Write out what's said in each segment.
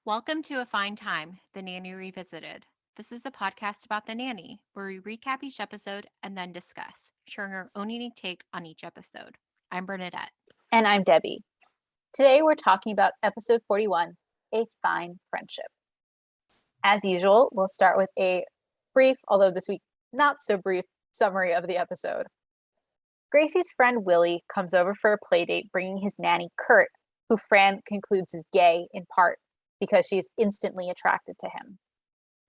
Welcome to A Fine Time, The Nanny Revisited. This is the podcast about The Nanny, where we recap each episode and then discuss, sharing our own unique take on each episode. I'm Bernadette. And I'm Debbie. Today we're talking about episode 41, A Fine Friendship. As usual, we'll start with a brief, although this week not so brief, summary of the episode. Gracie's friend Willie comes over for a play date bringing his nanny Kurt, who Fran concludes is gay in part because she's instantly attracted to him.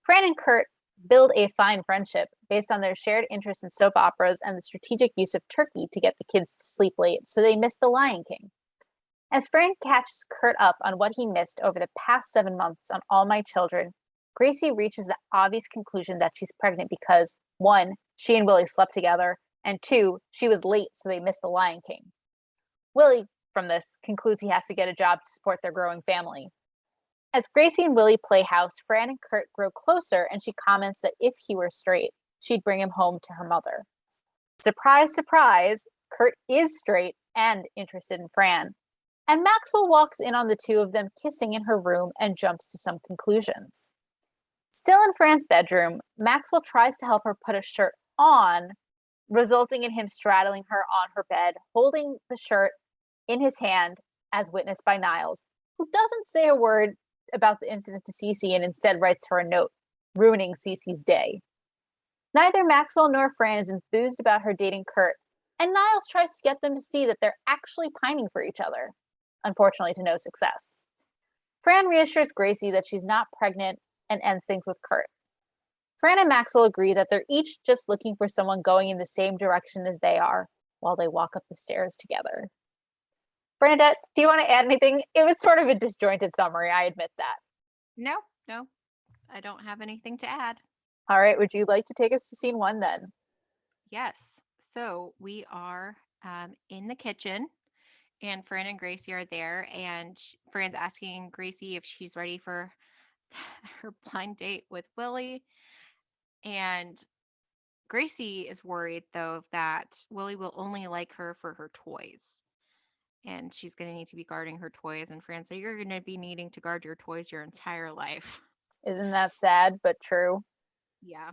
Fran and Kurt build a fine friendship based on their shared interest in soap operas and the strategic use of turkey to get the kids to sleep late so they miss The Lion King. As Fran catches Kurt up on what he missed over the past 7 months on All My Children, Gracie reaches the obvious conclusion that she's pregnant because, 1, she and Willie slept together, and 2, she was late so they missed The Lion King. Willie, from this, concludes he has to get a job to support their growing family. As Gracie and Willie play house, Fran and Kurt grow closer, and she comments that if he were straight, she'd bring him home to her mother. Surprise, surprise, Kurt is straight and interested in Fran. And Maxwell walks in on the two of them kissing in her room and jumps to some conclusions. Still in Fran's bedroom, Maxwell tries to help her put a shirt on, resulting in him straddling her on her bed, holding the shirt in his hand, as witnessed by Niles, who doesn't say a word about the incident to Cece and instead writes her a note, ruining Cece's day. Neither Maxwell nor Fran is enthused about her dating Kurt, and Niles tries to get them to see that they're actually pining for each other, unfortunately to no success. Fran reassures Gracie that she's not pregnant and ends things with Kurt. Fran and Maxwell agree that they're each just looking for someone going in the same direction as they are while they walk up the stairs together. Bernadette, do you want to add anything? It was sort of a disjointed summary, I admit that. No, I don't have anything to add. All right, would you like to take us to scene 1 then? Yes, so we are in the kitchen, and Fran and Gracie are there, and Fran's asking Gracie if she's ready for her blind date with Willie. And Gracie is worried, though, that Willie will only like her for her toys. And she's going to need to be guarding her toys. And Fran said, you're going to be needing to guard your toys your entire life. Isn't that sad, but true? Yeah.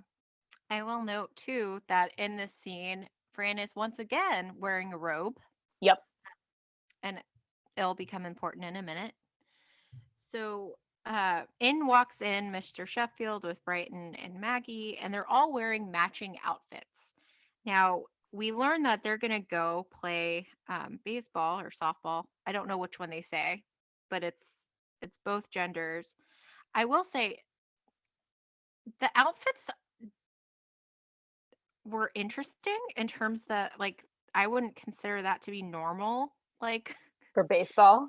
I will note, too, that in this scene, Fran is once again wearing a robe. Yep. And it'll become important in a minute. So in walks in Mr. Sheffield with Brighton and Maggie, and they're all wearing matching outfits. Now, we learn that they're going to go play baseball or softball. I don't know which one they say, but it's both genders. I will say the outfits were interesting in terms that, like, I wouldn't consider that to be normal. Like, for baseball?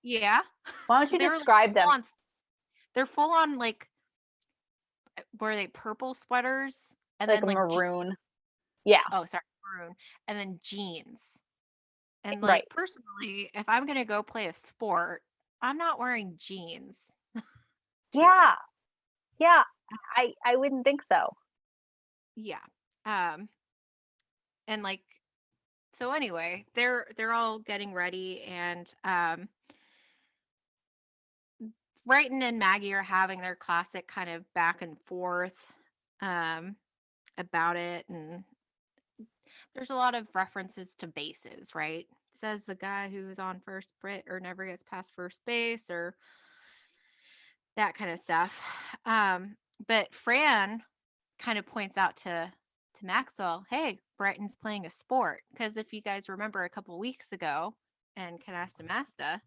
Yeah. Why don't you describe them? They're full on, like, were they purple sweaters? And like then, like, maroon. Yeah. Oh, sorry, maroon. And then jeans. And, like, right. Personally, if I'm going to go play a sport, I'm not wearing jeans. Yeah. Yeah. I wouldn't think so. Yeah. And, like, so anyway, they're all getting ready, and Brighton and Maggie are having their classic kind of back and forth about it, and there's a lot of references to bases, right? Says the guy who's on first or never gets past first base, or that kind of stuff. But Fran kind of points out to Maxwell, hey, Brighton's playing a sport. Because if you guys remember a couple weeks ago in Canasta Masta,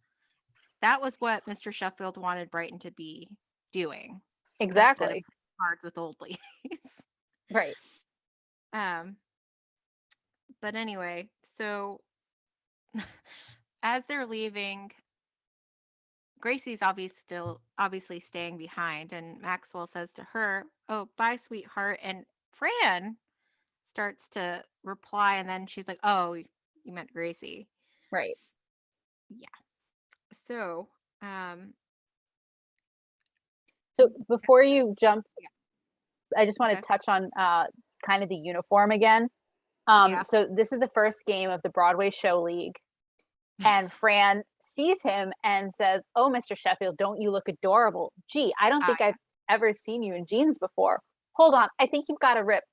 that was what Mr. Sheffield wanted Brighton to be doing. Exactly. Cards with old ladies. Right. But anyway, so as they're leaving, Gracie's obviously staying behind, and Maxwell says to her, "Oh, bye, sweetheart." And Fran starts to reply, and then she's like, "Oh, you meant Gracie." Right. Yeah. So, so before you jump, I just want to touch on kind of the uniform again. So this is the first game of the Broadway Show League. And Fran sees him and says, "Oh, Mr. Sheffield, don't you look adorable? Gee, I don't think I I've ever seen you in jeans before. Hold on, I think you've got a rip."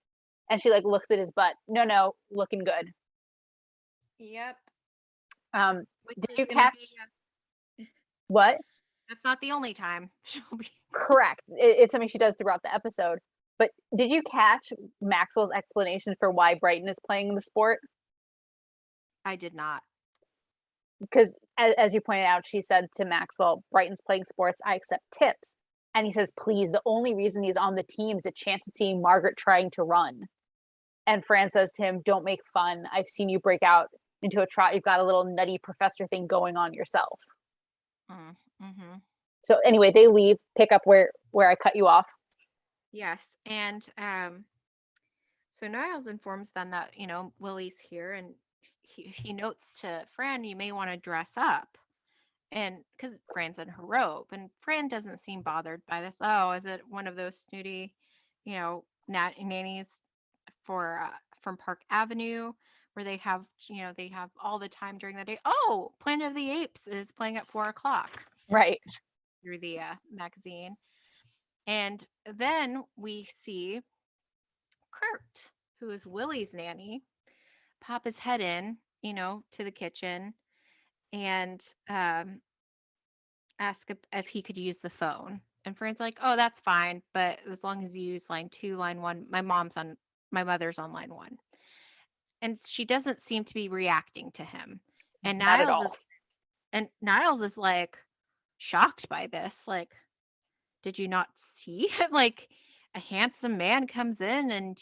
And she like looks at his butt. No, no, looking good. Yep, Um, which did is you gonna catch be what? that's not the only time she'll be. Correct. It's something she does throughout the episode. But did you catch Maxwell's explanation for why Brighton is playing the sport? I did not. Because as you pointed out, she said to Maxwell, "Brighton's playing sports. I accept tips." And he says, "Please, the only reason he's on the team is a chance of seeing Margaret trying to run." And Fran says to him, "Don't make fun. I've seen you break out into a trot. You've got a little nutty professor thing going on yourself." Mm-hmm. So anyway, they leave, pick up where I cut you off. Yes, and so Niles informs them that Willie's here, and he notes to Fran, "You may want to dress up." And because Fran's in her robe, and Fran doesn't seem bothered by this. Oh, is it one of those snooty, nannies for from Park Avenue where they have all the time during the day? Oh, Planet of the Apes is playing at 4 o'clock Right. through the magazine, and then we see Kurt, who is Willie's nanny, pop his head in, to the kitchen and ask if he could use the phone. And Fran's like, "Oh, that's fine, but as long as you use line 2, line 1, my mother's on line 1." And she doesn't seem to be reacting to him. And Not at Niles all. is and Niles is like shocked by this. Like, "Did you not see it? Like a handsome man comes in and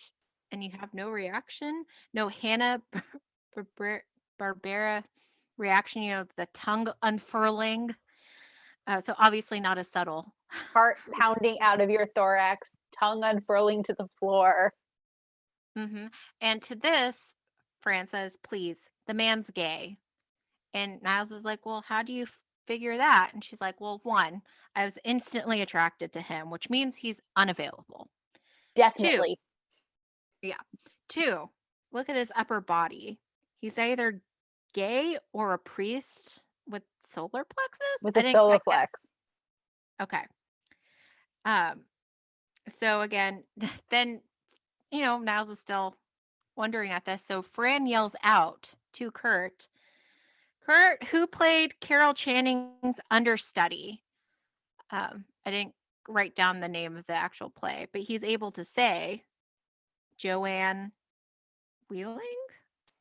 you have no reaction? No Hannah Barbera reaction, the tongue unfurling." So obviously not as subtle. Heart pounding out of your thorax, tongue unfurling to the floor. hmm And to this, Fran says, "Please, the man's gay." And Niles is like, "Well, how do you figure that?" And she's like, "Well, one, I was instantly attracted to him, which means he's unavailable. Two, Definitely. yeah. Two, look at his upper body. He's either gay or a priest with solar plexus. With a I didn't solar quite get. flex. Okay. Um. So again, then Niles is still wondering at this. So Fran yells out to Kurt, "Kurt, who played Carol Channing's understudy?" I didn't write down the name of the actual play, but he's able to say Joanne Wheeling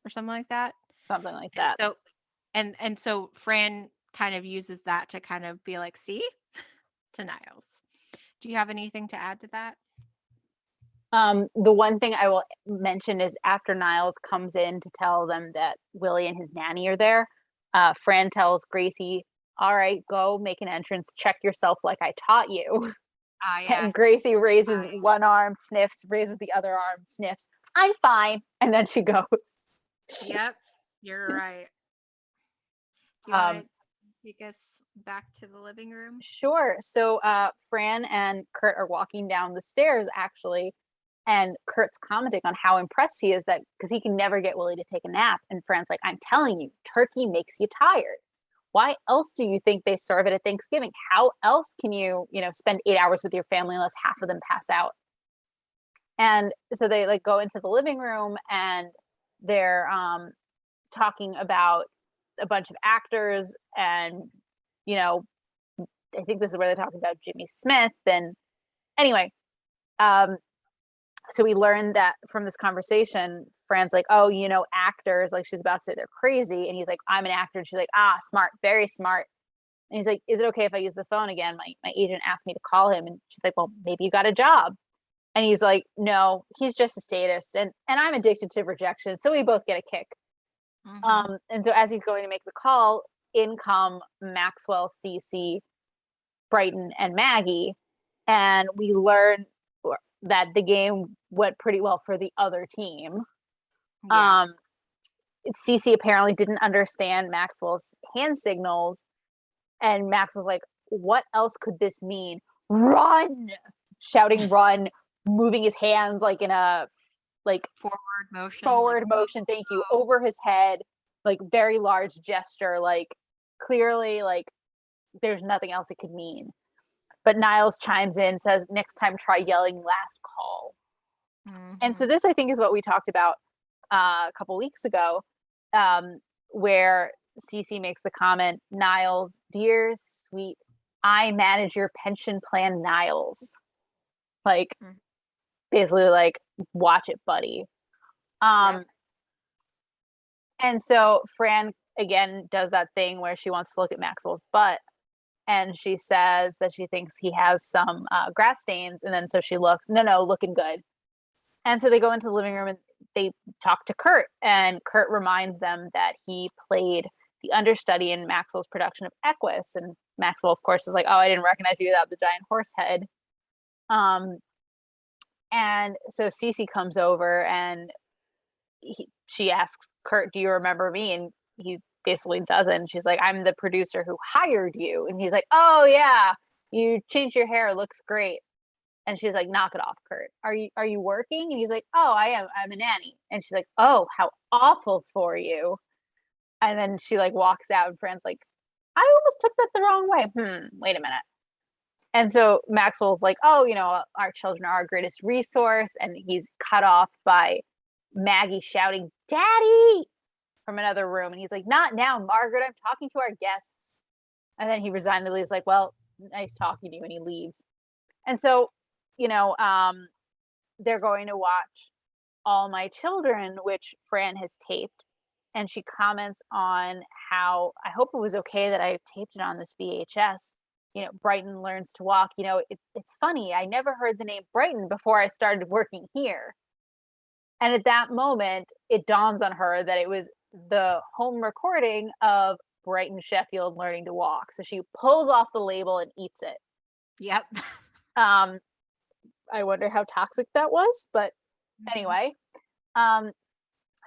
or something like that. Something like And that. so and so Fran kind of uses that to kind of be like, "See?" to Niles. Do you have anything to add to that? The one thing I will mention is after Niles comes in to tell them that Willie and his nanny are there, Fran tells Gracie, "All right, go make an entrance, check yourself like I taught you." Ah, And yes. Gracie raises one arm, sniffs, raises the other arm, sniffs. "I'm fine." And then she goes. Yep, you're right. Do you want Um, to take us back to the living room? sure. So Fran and Kurt are walking down the stairs actually, and Kurt's commenting on how impressed he is that because he can never get Willie to take a nap. And Fran's like, "I'm telling you, turkey makes you tired. Why else do you think they serve it at Thanksgiving? How else can you spend 8 hours with your family unless half of them pass out?" And so they like go into the living room and they're talking about a bunch of actors and you know I think this is where they're talking about Jimmy Smith. And anyway, um, so we learned that from this conversation, Fran's like, "Oh, actors," like she's about to say they're crazy. And he's like, "I'm an actor." And she's like, "Ah, smart, very smart." And he's like, "Is it okay if I use the phone again? My agent asked me to call him." And she's like, "Well, maybe you got a job." And he's like, "No, he's just a sadist. And I'm addicted to rejection. So we both get a kick." Mm-hmm. And so as he's going to make the call, in come Maxwell, Cece, Brighton, and Maggie. And we learn that the game went pretty well for the other team. Yeah. Um, Cece apparently didn't understand Maxwell's hand signals, and Max was like, "What else could this mean? Run!" Shouting, "Run!" Moving his hands like in a like Forward motion, like forward motion. Thank you, over his head. like very large gesture, like clearly like there's nothing else it could mean. But Niles chimes in, says, next time try yelling last call. And so Mhm. this, I think, is what we talked about a couple weeks ago, um, where Cece makes the comment, Niles, dear sweet, I manage your pension plan, Niles. Like, Mm. basically, like, watch it, buddy. Yep. Um, and so Fran again does that thing where she wants to look at Maxwell's butt, and she says that she thinks he has some grass stains, and then so she looks, no, looking good. And so they go into the living room and they talk to Kurt, and Kurt reminds them that he played the understudy in Maxwell's production of Equus, and Maxwell, of course, is like, "Oh, I didn't recognize you without the giant horse head." Um, and so Cece comes over and she asks Kurt, "Do you remember me?" And he basically doesn't. She's like, "I'm the producer who hired you," and he's like, "Oh yeah, you changed your hair, looks great." And she's like, "Knock it off, Kurt. Are you working?" And he's like, "Oh, I am. I'm a nanny." And she's like, "Oh, how awful for you." And then she like walks out, and Fran's like, "I almost took that the wrong way. Wait a minute." And so Maxwell's like, "Oh, our children are our greatest resource," and he's cut off by Maggie shouting, "Daddy!" from another room, and he's like, "Not now, Margaret. I'm talking to our guests." And then he resignedly is like, "Well, nice talking to you," and he leaves. And so, you know, um, they're going to watch All My Children, which Fran has taped. And she comments on how I hope it was okay that I taped it on this VHS. Brighton learns to walk. It's funny. I never heard the name Brighton before I started working here. And at that moment, it dawns on her that it was the home recording of Brighton Sheffield learning to walk. So she pulls off the label and eats it. Yep. Um, I wonder how toxic that was, but Mhm. anyway. Um,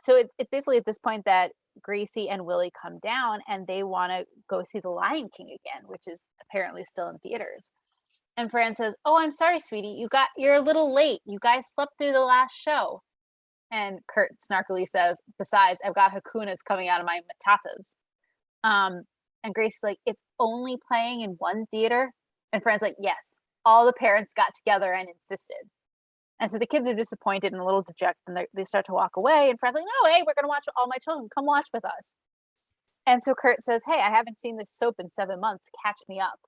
so it's basically at this point that Gracie and Willie come down and they want to go see The Lion King again, which is apparently still in theaters. And Fran says, "Oh, I'm sorry, sweetie. You're a little late. You guys slept through the last show." And Kurt snarkily says, "Besides, I've got hakunas coming out of my matatas." Um, and Gracie's like, "It's only playing in one theater?" And Fran's like, "Yes." All the parents got together and insisted. And so the kids are disappointed and a little dejected, and they start to walk away. And Fred's like, "No, hey, we're going to watch All My Children. Come watch with us." And so Kurt says, "Hey, I haven't seen this soap in 7 months. Catch me up."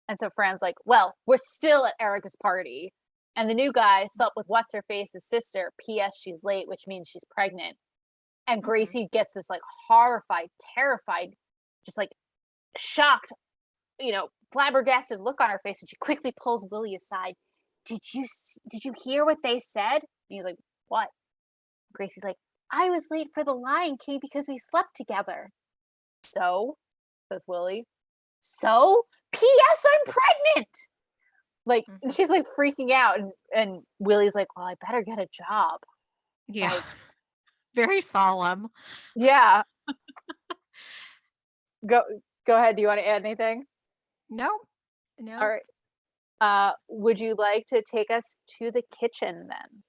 And so Fran's like, "Well, we're still at Erica's party. And the new guy slept with what's her face's sister. P.S. She's late, which means she's pregnant." And Mhm. Gracie gets this like horrified, terrified, just like shocked, flabbergasted look on her face, and she quickly pulls Willie aside. Did you hear what they said?" And he's like, "What?" Gracie's like, "I was late for the Lion King because we slept together." "So?" says Willie. "So? P.S. I'm pregnant." Like, and Mhm. she's like freaking out, and Willie's like, "Well, I better get a job." Yeah. Like, Very solemn. yeah. Go go ahead. Do you want to add anything? No. All No. right. Would you like to take us to the kitchen then?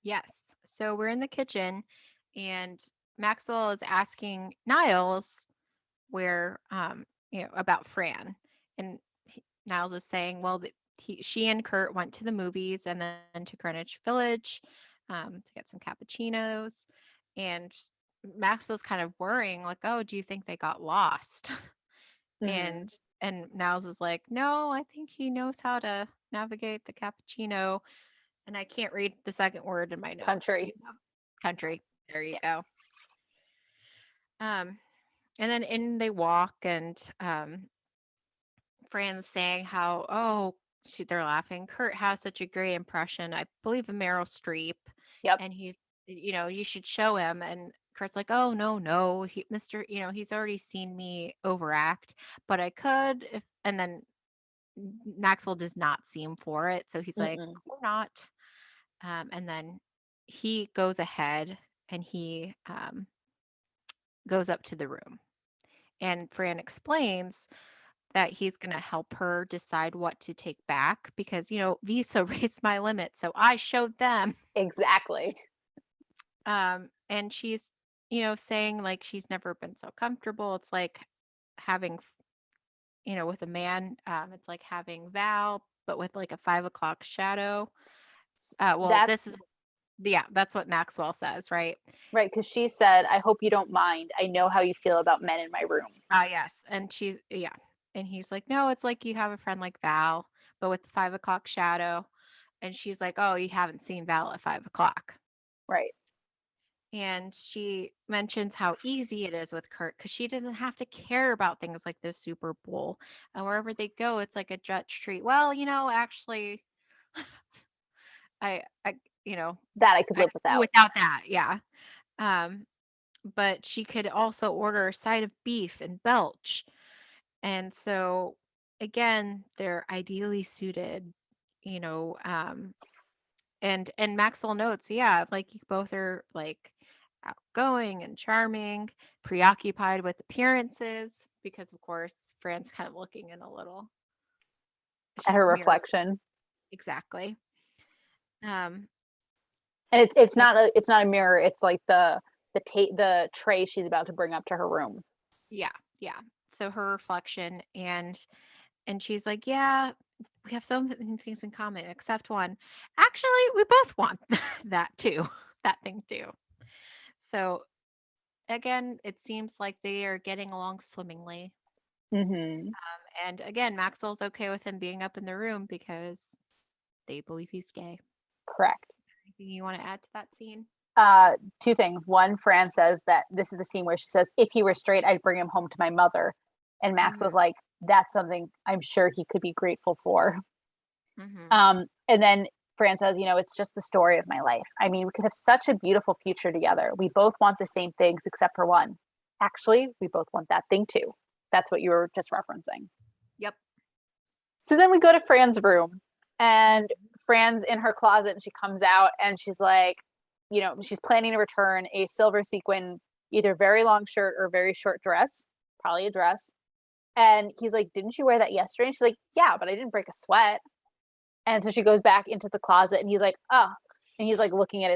Yes. So we're in the kitchen and Maxwell is asking Niles where about Fran. And Niles is saying, well, she and Kurt went to the movies and then to Greenwich Village to get some cappuccinos. And Maxwell's kind of worrying, like, oh, do you think they got lost? Mhm. And Niles is like, no, I think he knows how to navigate the cappuccino. And I can't read the second word in my notes. Do you Country. know? Country. There you Yeah. go. And then in they walk, and Fran's saying how, oh, they're laughing. Kurt has such a great impression, I believe, of Meryl Streep, Yep. and you should show him. And Kurt's like, oh, no, no, Mr. He's already seen me overact, but I could if. And then Maxwell does not seem for it, so he's like, Mm-mm. we're not. And then he goes ahead and he goes up to the room, and Fran explains that he's going to help her decide what to take back because, Visa raised my limit. So I showed them. Exactly. And she's, saying like she's never been so comfortable. It's like having, with a man, it's like having Val, but with like a 5 o'clock shadow. Well, this That's is, yeah, that's what Maxwell says, right? right, because she said, I hope you don't mind. I know how you feel about men in my room. Yes. And yeah. And he's like, no, it's like you have a friend like Val, but with the 5 o'clock shadow. And she's like, oh, you haven't seen Val at 5 o'clock. Right. And she mentions how easy it is with Kurt because she doesn't have to care about things like the Super Bowl. And wherever they go, it's like a Dutch treat. Well, actually, I, That I could I live could do without. without that. Yeah. Um, but she could also order a side of beef and belch. And so again, they're ideally suited, you know, and Maxwell notes, yeah, like you both are like outgoing and charming, preoccupied with appearances, because of course Fran's kind of looking in a little, At she's her mirrored reflection. exactly. Um, And it's and not a mirror, it's like the tray she's about to bring up to her room. yeah, yeah. So her reflection, and she's like, yeah, we have so many things in common except one. Actually, we both want that too, that thing too. So again, it seems like they are getting along swimmingly. Mm-hmm. And again, Maxwell's okay with him being up in the room because they believe he's gay. Correct. Anything you want to add to that scene? Two things. One, Fran says that this is the scene where she says, if he were straight, I'd bring him home to my mother. And Max was Mm-hmm. like, that's something I'm sure he could be grateful for. Mm-hmm. And then Fran says, it's just the story of my life. I mean, we could have such a beautiful future together. We both want the same things except for one. Actually, we both want that thing too. That's what you were just referencing. Yep. So then we go to Fran's room, and Mm-hmm. Fran's in her closet, and she comes out and she's like, she's planning to return a silver sequin, either very long shirt or very short dress, probably a dress. And he's like, didn't you wear that yesterday? And she's like, yeah, but I didn't break a sweat. And so she goes back into the closet, and he's like, oh, and he's like looking at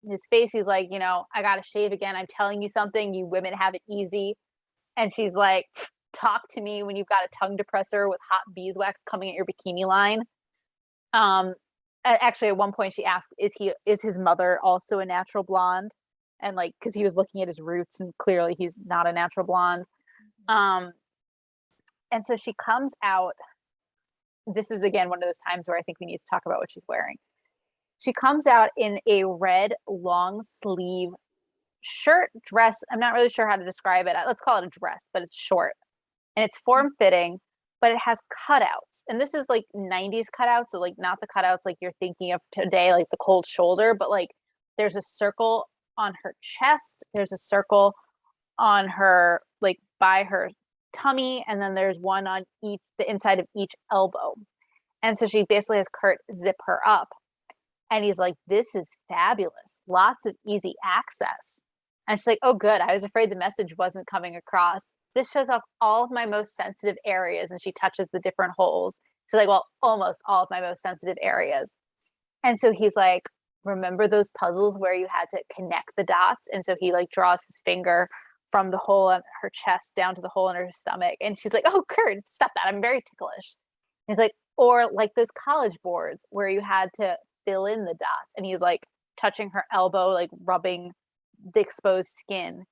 his face. He's like, I got to shave again. I'm telling you something. You women have it easy. And she's like, talk to me when you've got a tongue depressor with hot beeswax coming at your bikini line. Um, Actually, at one point she asked, is his mother also a natural blonde? And like, because he was looking at his roots, and clearly he's not a natural blonde. Um, and so she comes out. This is again one of those times where I think we need to talk about what she's wearing. She comes out in a red long sleeve shirt dress. I'm not really sure how to describe it. Let's call it a dress, but it's short and it's form fitting, but it has cutouts. And this is like 90s cutouts. So, like, not the cutouts like you're thinking of today, like the cold shoulder, but like there's a circle on her chest, there's a circle on her, like by her tummy, and then there's one on the inside of each elbow. And so she basically has Kurt zip her up. And he's like, this is fabulous. Lots of easy access. And she's like, oh, good. I was afraid the message wasn't coming across. This shows off all of my most sensitive areas. And she touches the different holes. She's like, well, almost all of my most sensitive areas. And so he's like, remember those puzzles where you had to connect the dots? And so he like draws his finger from the hole in her chest down to the hole in her stomach. And she's like, oh, Kurt, stop that. I'm very ticklish. And he's like, or like those college boards where you had to fill in the dots. And he's like touching her elbow, like rubbing the exposed skin.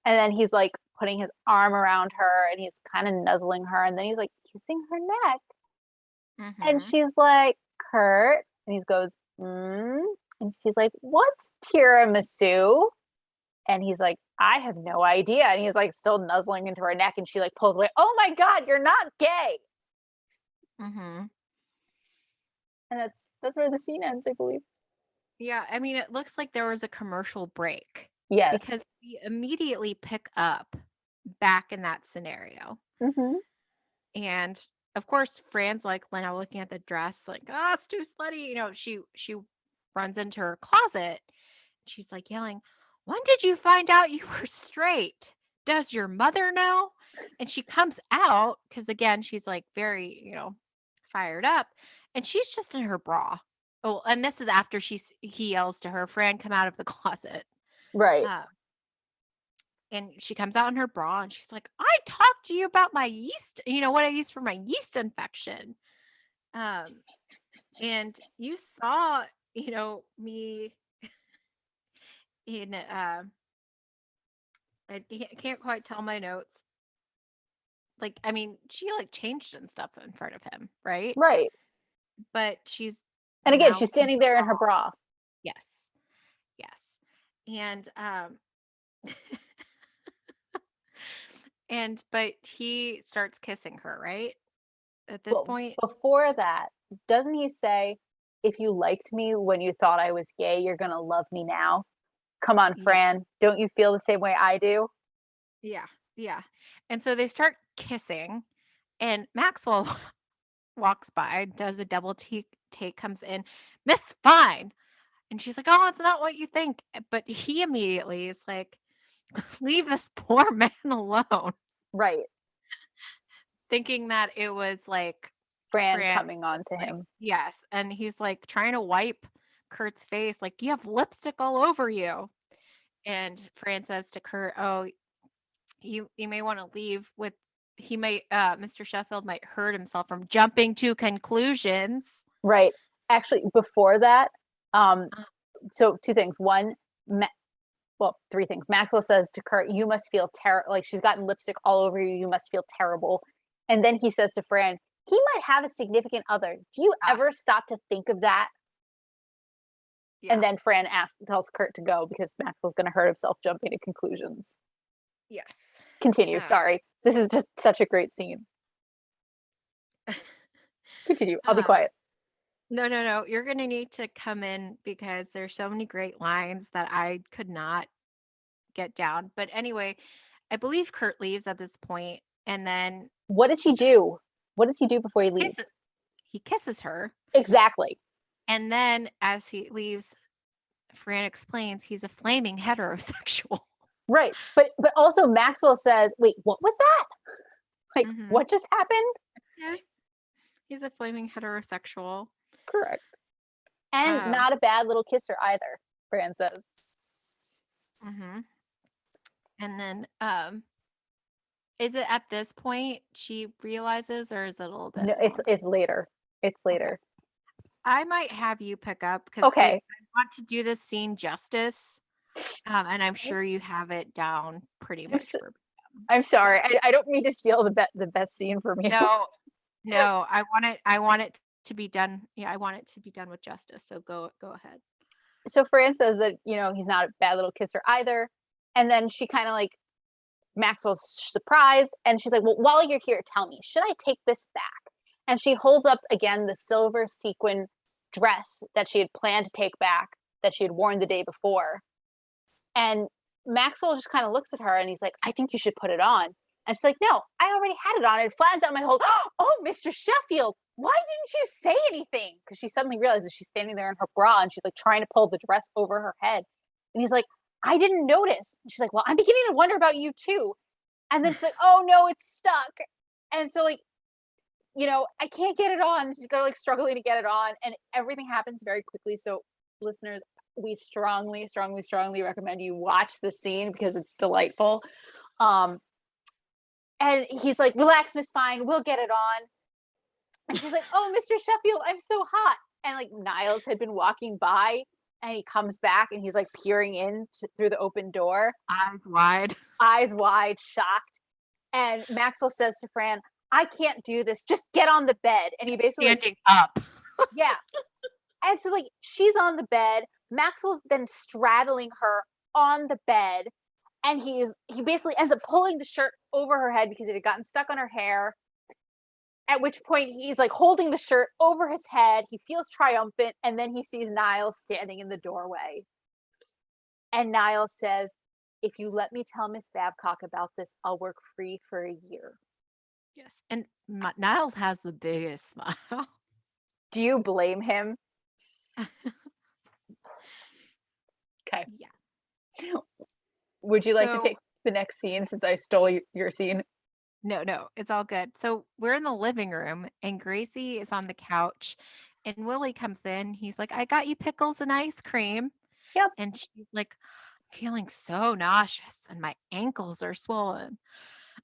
And then he's like putting his arm around her and he's kind of nuzzling her. And then he's like kissing her neck. And Mm-hmm. she's like, Kurt. And he goes, mm. And she's like, what's tiramisu? And he's like, I have no idea. And he's like still nuzzling into her neck. And she like pulls away. Oh my God, you're not gay. Mm-hmm. And that's where the scene ends, I believe. Yeah, I mean, it looks like there was a commercial break Yes. because we immediately pick up back in that scenario. Mm-hmm. And of course, Fran's like Lena looking at the dress, like, oh, it's too slutty. She runs into her closet. She's like yelling, when did you find out you were straight? Does your mother know? And she comes out because again, she's like very, fired up, and she's just in her bra. Oh, and this is after he yells to her, Fran, come out of the closet. Right. Uh, and she comes out in her bra and she's like, I talked to you about my yeast, what I use for my yeast infection. Um, and you saw, me in, I can't quite tell my notes. Like, I mean, she like changed and stuff in front of him, right? Right. But she's And again, now she's in standing her there in bra. her bra. Yes. Yes. And, but he starts kissing her, right? At this Well, point? before that, doesn't he say, if you liked me when you thought I was gay, you're going to love me now? Come on, Yeah. Fran. Don't you feel the same way I do? Yeah. Yeah. And so they start kissing, and Maxwell walks by, does a double take, comes in, Miss Fine. And she's like, oh, it's not what you think. But he immediately is like, leave this poor man alone, Right. thinking that it was like Fran Fran coming on was to like, him. yes. And he's like trying to wipe Kurt's face, like, you have lipstick all over you. And Fran says to Kurt, oh, you may want to leave with, he might, Mr. Sheffield might hurt himself from jumping to conclusions. Right. Actually, before that, um, Uh, so two things. One, well, three things. Maxwell says to Kurt, you must feel terrible. Like she's gotten lipstick all over you. You must feel terrible. And then he says to Fran, he might have a significant other. Do you ah, ever stop to think of that? And yeah. then Fran tells Kurt to go because Maxwell's going to hurt himself jumping to conclusions. Yes. Continue. Sorry. This is just such a great scene. Continue. I'll be Um, quiet. no. You're going to need to come in because there's so many great lines that I could not get down. But anyway, I believe Kurt leaves at this point, and then What does he she do? What does he do before he kisses, leaves? he kisses her. Exactly. And then as he leaves, Fran explains he's a flaming heterosexual. Right. But also Maxwell says, wait, what was that? Like, Hmm. what just happened? Yeah, he's a flaming heterosexual. Correct. And Um, not a bad little kisser either, Fran says. mhm. And then is it at this point she realizes, or is it a little bit No, it's longer? it's later. It's Okay. later. I might have you pick up because I Okay. want to do this scene justice. And I'm sure you have it down pretty I'm much so, verbatim. I'm So sorry. I don't mean to steal the best scene from you. no, no, I want it to be done. Yeah, I want it to be done with justice. So go ahead. So Fran says that, he's not a bad little kisser either. And then she kind of like Maxwell's surprised and she's like, well, while you're here, tell me, should I take this back? And she holds up again the silver sequin dress that she had planned to take back that she had worn the day before. And Maxwell just kind of looks at her and he's like, I think you should put it on. And she's like, no, I already had it on. It flattens out my whole, oh, Mr. Sheffield, why didn't you say anything? Because she suddenly realizes she's standing there in her bra and she's like trying to pull the dress over her head. And he's like, I didn't notice. And she's like, well, I'm beginning to wonder about you too. And then she's like, oh no, it's stuck. And so like, I can't get it on. She's like struggling to get it on. And everything happens very quickly. So listeners, we strongly, strongly, strongly recommend you watch the scene because it's delightful. Um, and he's like, relax, Miss Fine, we'll get it on. And she's like, oh, Mr. Sheffield, I'm so hot. And like Niles had been walking by and he comes back and he's like peering in through the open door, Eyes wide. eyes wide, shocked. And Maxwell says to Fran, I can't do this. Just get on the bed. And he basically like, Standing up. yeah. And so like she's on the bed. Maxwell's then straddling her on the bed. And he basically ends up pulling the shirt over her head because it had gotten stuck on her hair. At which point he's like holding the shirt over his head. He feels triumphant. And then he sees Niles standing in the doorway. And Niles says, if you let me tell Miss Babcock about this, I'll work free for a year. Yes. And Niles has the biggest smile. Do you blame him? Okay. Yeah. Would you like to So take the next scene since I stole your scene? no, it's all good. So we're in the living room and Gracie is on the couch and Willie comes in. He's like, I got you pickles and ice cream. Yep. And she's like, feeling so nauseous and my ankles are swollen.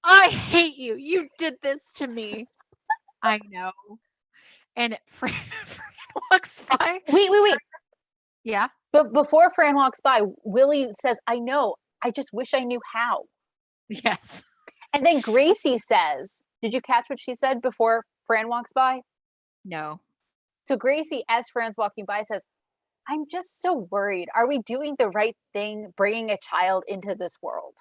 I hate you. You did this to me. I know. And Fran, Fran walks by. Wait. Yeah. But before Fran walks by, Willie says, I know. I just wish I knew how. Yes. And then Gracie says, did you catch what she said before Fran walks by? No. So Gracie, as Fran's walking by, says, I'm just so worried. Are we doing the right thing bringing a child into this world?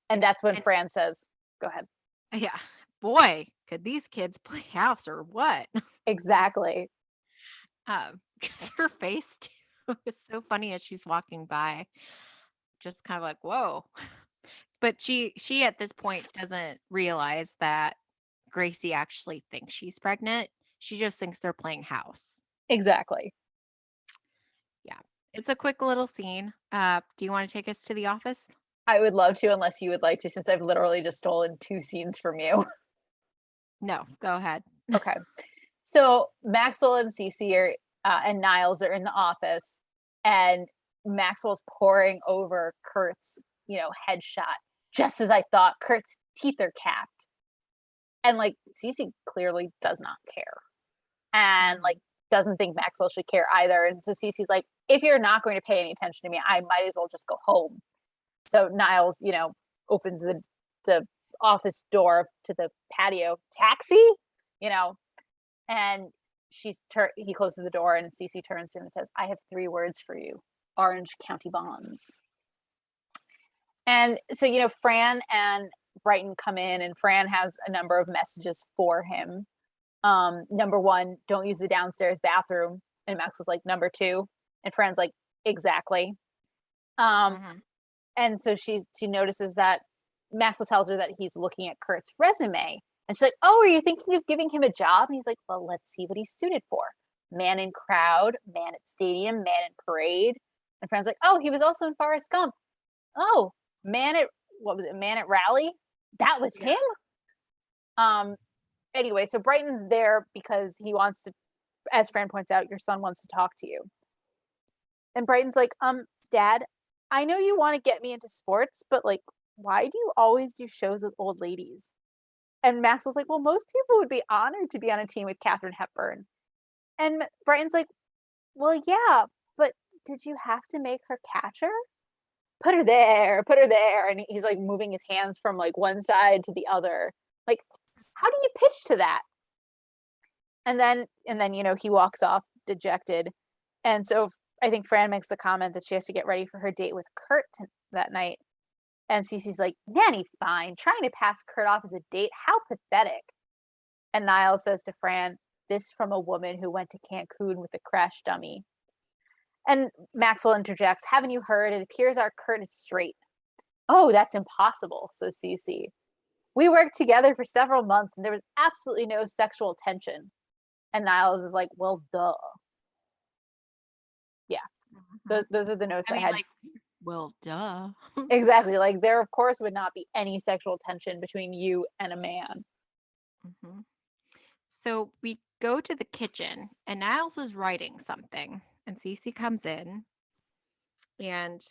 And Yeah. that's when And Fran says, go ahead. yeah. Boy, could these kids play house or what? Exactly. Because her face too is so funny as she's walking by. Just kind of like, whoa. But she at this point doesn't realize that Gracie actually thinks she's pregnant. She just thinks they're playing house. Exactly. Yeah. It's a quick little scene. Do you want to take us to the office? I would love to, unless you would like to, since I've literally just stolen 2 scenes from you. No, go ahead. Okay. So Maxwell and Cece are, and Niles are in the office, and Maxwell's poring over Kurt's, headshot. Just as I thought, Kurt's teeth are capped, and like Cece clearly does not care, and like doesn't think Maxwell should care either. And so Cece's like, if you're not going to pay any attention to me, I might as well just go home. So Niles, opens the office door to the patio. Taxi, you know, and he closes the door, and Cece turns to him and says, I have 3 words for you: Orange County bonds. And so, Fran and Brighton come in, and Fran has a number of messages for him. Number 1, don't use the downstairs bathroom. And Max was like, number 2. And Fran's like, exactly. And so she notices that Maxwell tells her that he's looking at Kurt's resume. And she's like, oh, are you thinking of giving him a job? And he's like, well, let's see what he's suited for. Man in crowd, man at stadium, man in parade. And Fran's like, oh, he was also in Forrest Gump. Oh, what was it? Man at rally? That was him? Anyway, so Brighton's there because he wants to, as Fran points out, your son wants to talk to you. And Brighton's like, Dad, I know you want to get me into sports, but like, why do you always do shows with old ladies? And Maxwell's like, well, most people would be honored to be on a team with Katharine Hepburn. And Brighton's like, well, yeah, but did you have to make her catcher? Put her there, put her there. And he's like moving his hands from like one side to the other. Like, how do you pitch to that? And then, he walks off dejected. And so I think Fran makes the comment that she has to get ready for her date with Kurt that night. And Cece's like, Nanny, fine. Trying to pass Kurt off as a date. How pathetic. And Niles says to Fran, this from a woman who went to Cancun with a crash dummy. And Maxwell interjects, haven't you heard? It appears our Kurt is straight. Oh, that's impossible, says Cece. We worked together for several months and there was absolutely no sexual tension. And Niles is like, well, duh. Yeah. Those are the notes I had. Like, well, duh. Exactly. Like, there, of course, would not be any sexual tension between you and a man. So we go to the kitchen, and Niles is writing something, and Cece comes in, and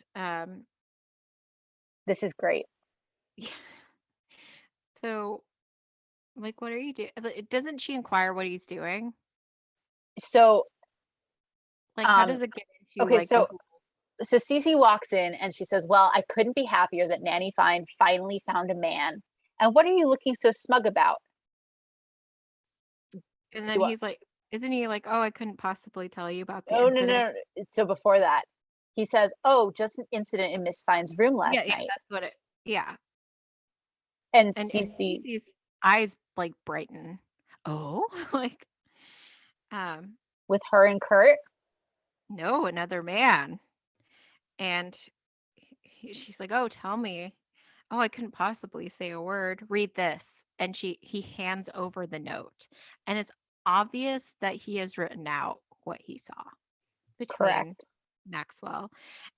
this is great. Yeah. So, like, what are you doing? Doesn't she inquire what he's doing? So, like, how does it get into okay, like so Cece walks in and she says, well, I couldn't be happier that Nanny Fine finally found a man. And what are you looking so smug about? And then he's like, isn't he like, oh, I couldn't possibly tell you about the incident? No. So before that, he says, oh, just an incident in Miss Fine's room last night. Yeah, that's what it, yeah. And Cece's eyes like brighten. Oh, like, with her and Kurt? No, another man. And she's like, oh, tell me. Oh, I couldn't possibly say a word. Read this. And he hands over the note. And it's obvious that he has written out what he saw between Maxwell.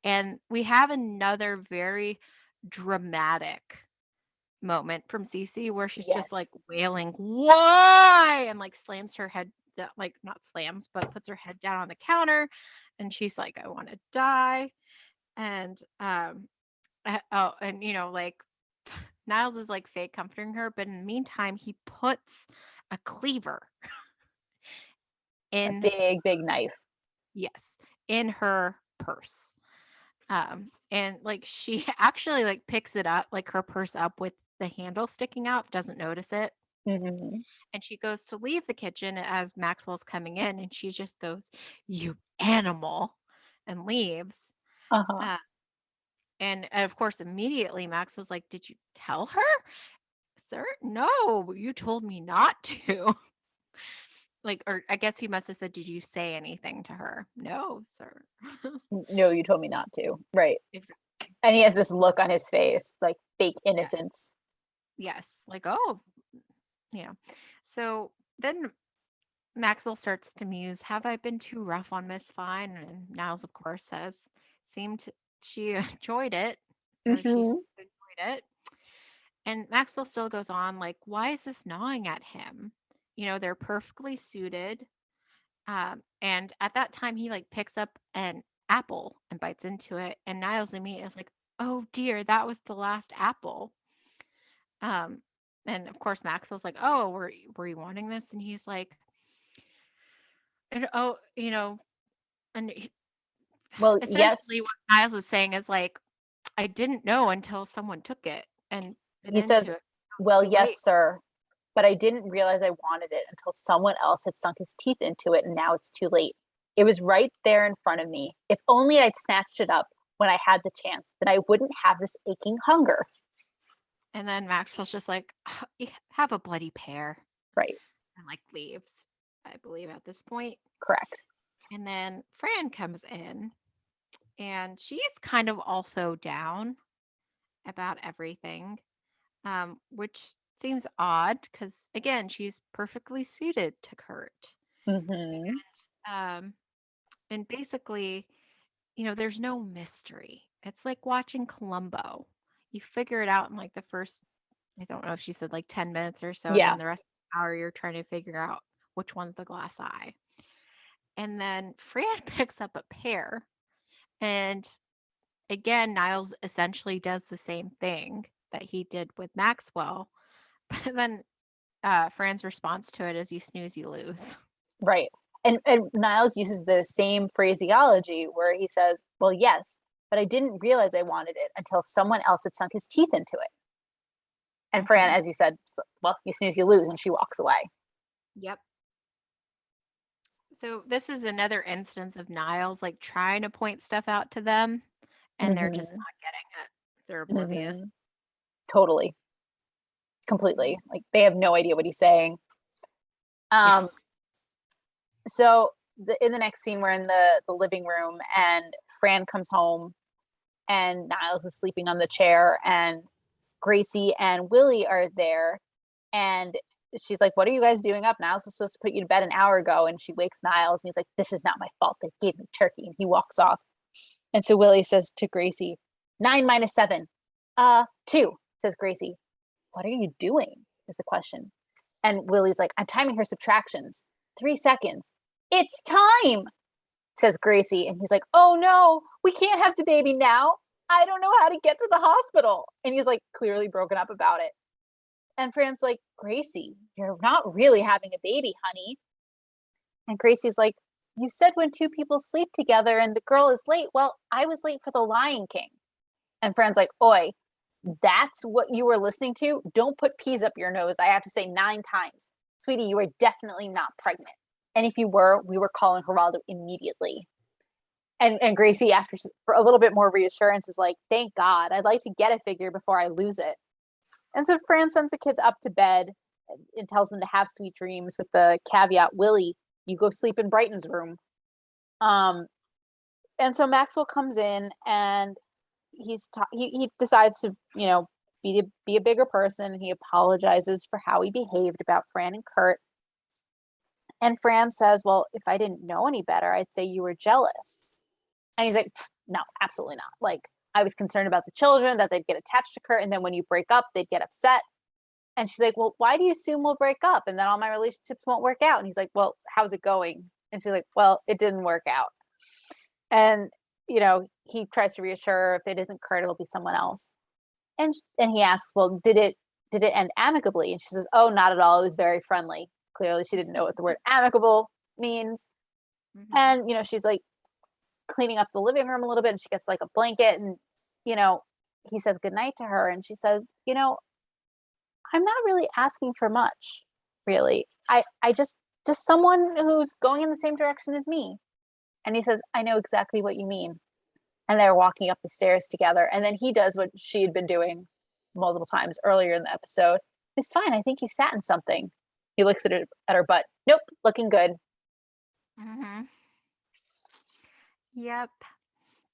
And we have another very dramatic moment from Cece where she's just like wailing, why? And like slams her head, like not slams, but puts her head down on the counter. And she's like, I want to die. And oh, and like Niles is like fake comforting her, but in the meantime, he puts a cleaver A in, big, big knife. yes, in her purse. And like she actually like picks it up, like her purse up with the handle sticking out, doesn't notice it. Mm-hmm. And she goes to leave the kitchen as Maxwell's coming in, and she just goes, "You animal," and leaves. Uh-huh. Uh, and of course, immediately Max was like, "Did you tell her, sir?" "No, you told me not to." Like, or I guess he must have said, "Did you say anything to her?" "No, sir." No, you told me not to. Right. Exactly. And he has this look on his face, like fake Yeah. innocence. Yes. Like, oh, yeah. So then Maxwell starts to muse, "Have I been too rough on Miss Fine?" And Niles, of course, says, "Seemed she enjoyed it, or she Mm-hmm. enjoyed it." And Maxwell still goes on, like, "Why is this gnawing at him? They're perfectly suited." And at that time, he like picks up an apple and bites into it. And Niles immediately is like, "Oh dear, that was the last apple." Um, and of course, Maxwell's like, "Oh, were you wanting this?" And he's like, and oh, and Well, yes, essentially what Niles is saying is like, "I didn't know until someone took it and bit he says, into it. well, Too late." yes, sir, but I didn't realize I wanted it until someone else had sunk his teeth into it, and now it's too late. It was right there in front of me. If only I'd snatched it up when I had the chance, then I wouldn't have this aching hunger. And then Maxwell's just like, "You have a bloody pair," Right. and like leaves, I believe, at this point. Correct. And then Fran comes in, and she's kind of also down about everything, which seems odd because, again, she's perfectly suited to Kurt. Mm-hmm. Um, and basically, there's no mystery. It's like watching Columbo. You figure it out in like the first, I don't know if she said like 10 minutes or so, and Yeah. then the rest of the hour you're trying to figure out which one's the glass eye. And then Fran picks up a pear, and again, Niles essentially does the same thing that he did with Maxwell. But then Fran's response to it is, "You snooze, you lose." Right. And Niles uses the same phraseology where he says, well, yes, but I didn't realize I wanted it until someone else had sunk his teeth into it. And Fran, Hmm. as you said, well, you snooze, you lose, and she walks away. Yep. So this is another instance of Niles like trying to point stuff out to them, and they're just Mm-hmm. not getting it. They're oblivious. Mm-hmm. Totally. Completely. Yeah. Like they have no idea what he's saying. Yeah. Um, so in the next scene, we're in the living room, and Fran comes home, and Niles is sleeping on the chair, and Gracie and Willie are there, and she's like, "What are you guys doing up? Niles was supposed to put you to bed an hour ago." And she wakes Niles, and he's like, "This is not my fault. They gave me turkey," and he walks off. And so Willie says to Gracie, "9 minus 7, 2," says Gracie. "What are you doing?" is the question. And Willie's like, "I'm timing her subtractions. 3 seconds." "It's time," says Gracie. And he's like, "Oh no, we can't have the baby now. I don't know how to get to the hospital." And he's like clearly broken up about it. And Fran's like, "Gracie, you're not really having a baby, honey." And Gracie's like, "You said when two people sleep together and the girl is late. Well, I was late for the Lion King." And Fran's like, "Oi, that's what you were listening to? Don't put peas up your nose. I have to say 9 times. Sweetie, you are definitely not pregnant. And if you were, we were calling Geraldo immediately." And Gracie, after for a little bit more reassurance, is like, "Thank God. I'd like to get a figure before I lose it." And so Fran sends the kids up to bed and tells them to have sweet dreams with the caveat, "Willie, you go sleep in Brighton's room." Um, and so Maxwell comes in, and he decides to be a bigger person. He apologizes for how he behaved about Fran and Kurt. And Fran says, "Well, if I didn't know any better, I'd say you were jealous." And he's like, "No, absolutely not. Like, I was concerned about the children, that they'd get attached to Kurt, and then when you break up, they'd get upset." And she's like, "Well, why do you assume we'll break up and then all my relationships won't work out?" And he's like, "Well, how's it going?" And she's like, "Well, it didn't work out." And he tries to reassure her, if it isn't Kurt, it'll be someone else. And he asks, well, did it end amicably? And she says, oh, not at all. It was very friendly. Clearly, she didn't know what the word amicable means. Mhm. And, she's like cleaning up the living room a little bit, and she gets like a blanket, and, you know, he says goodnight to her, and she says, I'm not really asking for much, really. I just someone who's going in the same direction as me. And he says, I know exactly what you mean. And they're walking up the stairs together. And then he does what she had been doing multiple times earlier in the episode. It's fine. I think you sat in something. He looks at her butt. Nope, looking good. Mhm. Yep.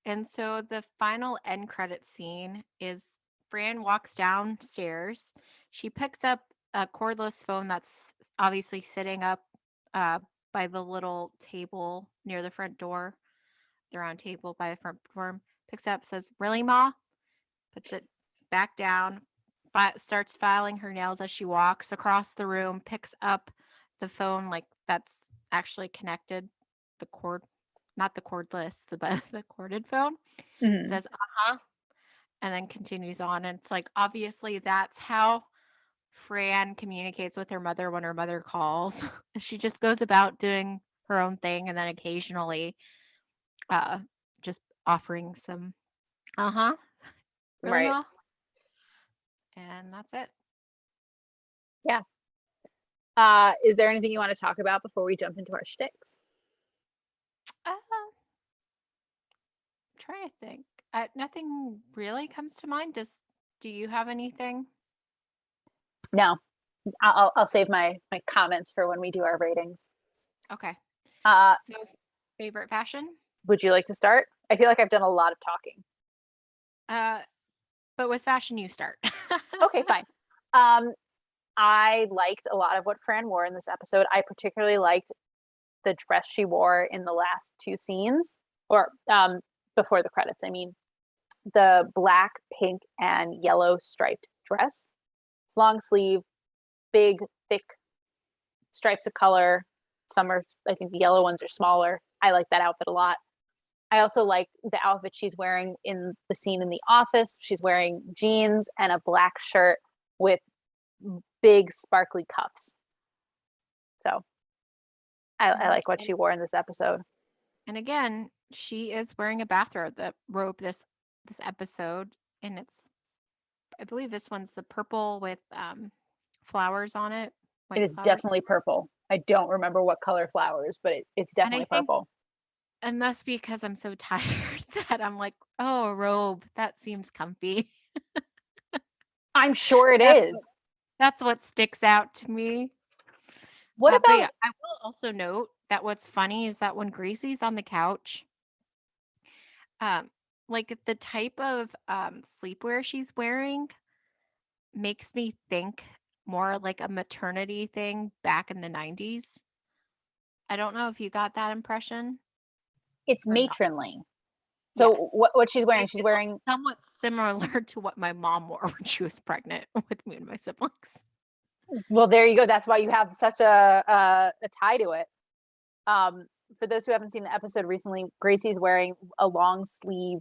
And so the final end credit scene is Fran walks downstairs. She picks up a cordless phone that's obviously sitting up uh, by the little table near the front door, the round table by the front door. Picks up, says, "Really, Ma?" Puts it back down, starts filing her nails as she walks across the room, picks up the phone like that's actually connected, the cord, not the cordless, the the corded phone. Mm-hmm. Says, "Uh-huh," and then continues on. And it's like obviously that's how Fran communicates with her mother when her mother calls. She just goes about doing her own thing and then occasionally uh just offering some uh-huh, really, Right. Ma? And that's it. Yeah. Is there anything you want to talk about before we jump into our shticks? Uh, trying to think. Nothing really comes to mind. Do you have anything? No. I'll save my comments for when we do our ratings. Okay. Uh, So favorite fashion? would you like to start? I feel like I've done a lot of talking. Uh, but with fashion, you start. Okay, fine. Um, I liked a lot of what Fran wore in this episode. I particularly liked the dress she wore in the last two scenes, or before the credits. I mean, the black, pink, and yellow striped dress. It's long sleeve, big, thick stripes of color. Some are, I think, the yellow ones are smaller. I like that outfit a lot. I also like the outfit she's wearing in the scene in the office. She's wearing jeans and a black shirt with big sparkly cuffs. So I Mhm. like what she wore in this episode. And again, she is wearing a bathrobe. The robe this episode, and it's I believe this one's the purple with flowers on it, It white is flowers. definitely purple. I don't remember what color flowers, but it's And I definitely think purple. it must be because I'm so tired that I'm like, oh, a robe. That seems comfy. I'm sure it That's what is. that's what sticks out to me. What But yeah, about I will also note that what's funny is that when Gracie's on the couch, um, like the type of sleepwear she's wearing makes me think more like a maternity thing back in the 90s. I don't know if you got that impression it's or not. matronly? So Yes. what she's wearing? It, She's it looks wearing somewhat similar to what my mom wore when she was pregnant with me and my siblings. well. There you go. That's why you have such a tie to it. Um, for those who haven't seen the episode recently, Gracie's wearing a long sleeve,